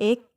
1